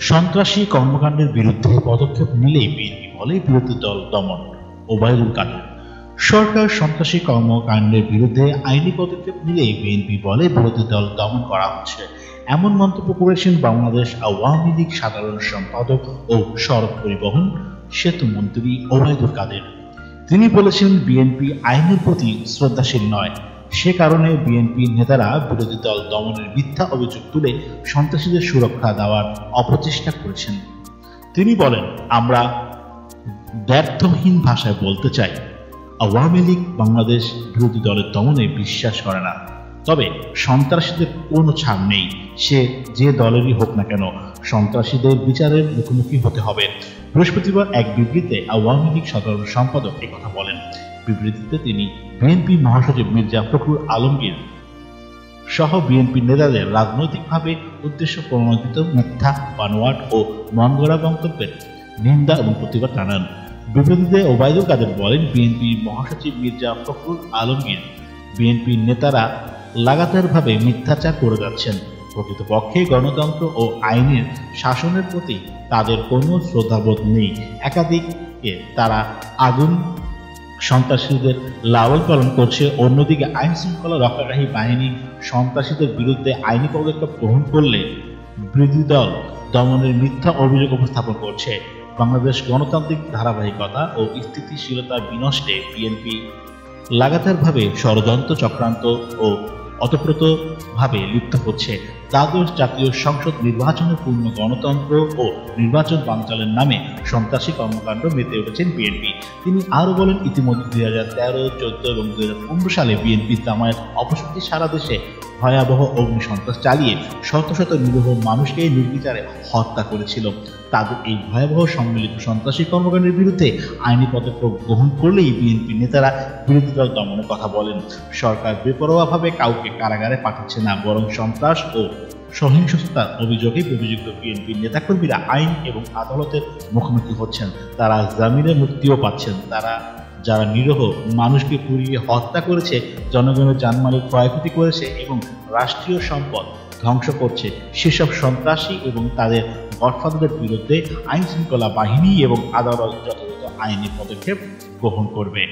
সন্ত্রাসী কর্মকাণ্ডের বিরুদ্ধে পদক্ষেপ নিলেই বিএনপি বলে বিরোধী দল দমন। ওবায়দুল কাদের। সরকার সন্ত্রাসী কর্মকাণ্ডের বিরুদ্ধে আইনি পদক্ষেপ নিলেই বিএনপি বলে বিরোধী দল দমন করা হচ্ছে, এমন মন্তব্য করেছেন বাংলাদেশ আওয়ামী লীগ সাধারণ সম্পাদক ও সড়ক পরিবহন সেতু মন্ত্রী ওবায়দুল কাদের। তিনি বলেছেন, বিএনপি আইনের প্রতি শ্রদ্ধাশীল নয়, সে কারণে বিএনপি নেতারা বিরোধী দল দমনের মিথ্যা অভিযোগ তুলে সন্ত্রাসীদের সুরক্ষা দেওয়ার অপচেষ্টা করেছেন। তিনি বলেন, আমরা ব্যর্থহীন ভাষায় বলতে চাই, আওয়ামী লীগ বাংলাদেশ বিরোধী দলের দমনে বিশ্বাস করে না, তবে সন্ত্রাসীদের কোনো ছাড় নেই, সে যে দলেরই হোক না কেন, সন্ত্রাসীদের বিচারের মুখোমুখি হতে হবে। বৃহস্পতিবার এক বিবৃতিতে আওয়ামী লীগ সাধারণ সম্পাদক একথা বলেন। বিবৃতিতে তিনি বিএনপি মহাসচিব মির্জা ফখরুল আলমগীর সহ বিএনপি নেতাদের রাজনৈতিকভাবে উদ্দেশ্য প্রণোদিত মিথ্যা, বানোয়াট ও মনগড়া মন্তব্যের নিন্দা এবং প্রতিবাদ জানান। বিবৃতিতে ওবায়দুল কাদের বলেন, বিএনপি মহাসচিব মির্জা ফখরুল আলমগীর, বিএনপি নেতারা লাগাতারভাবে মিথ্যাচার করে যাচ্ছেন। প্রকৃতপক্ষে গণতন্ত্র ও আইনের শাসনের প্রতি তাদের কোনো শ্রদ্ধাবোধ নেই। একাধিকে তারা আগুন সন্ত্রাসীদের লালন পালন করছে, অন্যদিকে আইন শৃঙ্খলা রক্ষাকারী বাহিনী সন্ত্রাসীদের বিরুদ্ধে আইনি পদক্ষেপ গ্রহণ করলে বিরোধী দল দমনের মিথ্যা অভিযোগ উপস্থাপন করছে। বাংলাদেশ গণতান্ত্রিক ধারাবাহিকতা ও স্থিতিশীলতা বিনষ্টে বিএনপি লাগাতারভাবে ষড়যন্ত্র, চক্রান্ত ও অতপ্রতভাবে লিপ্ত হচ্ছে। দ্বাদশ জাতীয় সংসদ নির্বাচনের পূর্ণ গণতন্ত্র ও নির্বাচন বানচালের নামে সন্ত্রাসী কর্মকাণ্ড মেতে উঠেছেন বিএনপি। তিনি আরও বলেন, ইতিমধ্যে 2013, 2014 এবং 2015 সালে বিএনপি জামায়াত অপশক্তি সারা দেশে ভয়াবহ অগ্নিসন্ত্রাস চালিয়ে শত শত নিরীহ মানুষকে নির্বিচারে হত্যা করেছিল। তাদের এই ভয়াবহ সম্মিলিত সন্ত্রাসী কর্মকাণ্ডের বিরুদ্ধে আইনি পদক্ষেপ গ্রহণ করলেই বিএনপি নেতারা বিরোধী দল দমনের কথা বলেন। সরকার বেপরোয়াভাবে কাউকে কারাগারে পাঠাচ্ছে না, বরং সন্ত্রাস ও সহিংসতার অভিযোগে অভিযুক্ত বিএনপি নেতাকর্মীরা আইন এবং আদালতের মুখোমুখি হচ্ছেন। তারা জামিনে মুক্তিও পাচ্ছেন। তারা যারা নিরীহ মানুষকে পুড়িয়ে হত্যা করেছে, জনগণের জানমালের ক্ষয়ক্ষতি করেছে এবং রাষ্ট্রীয় সম্পদ ধ্বংস করছে, সেসব সন্ত্রাসী এবং তাদের গডফাদারদের বিরুদ্ধে আইন শৃঙ্খলা বাহিনী এবং আদালত যথাযথ আইনি পদক্ষেপ গ্রহণ করবে।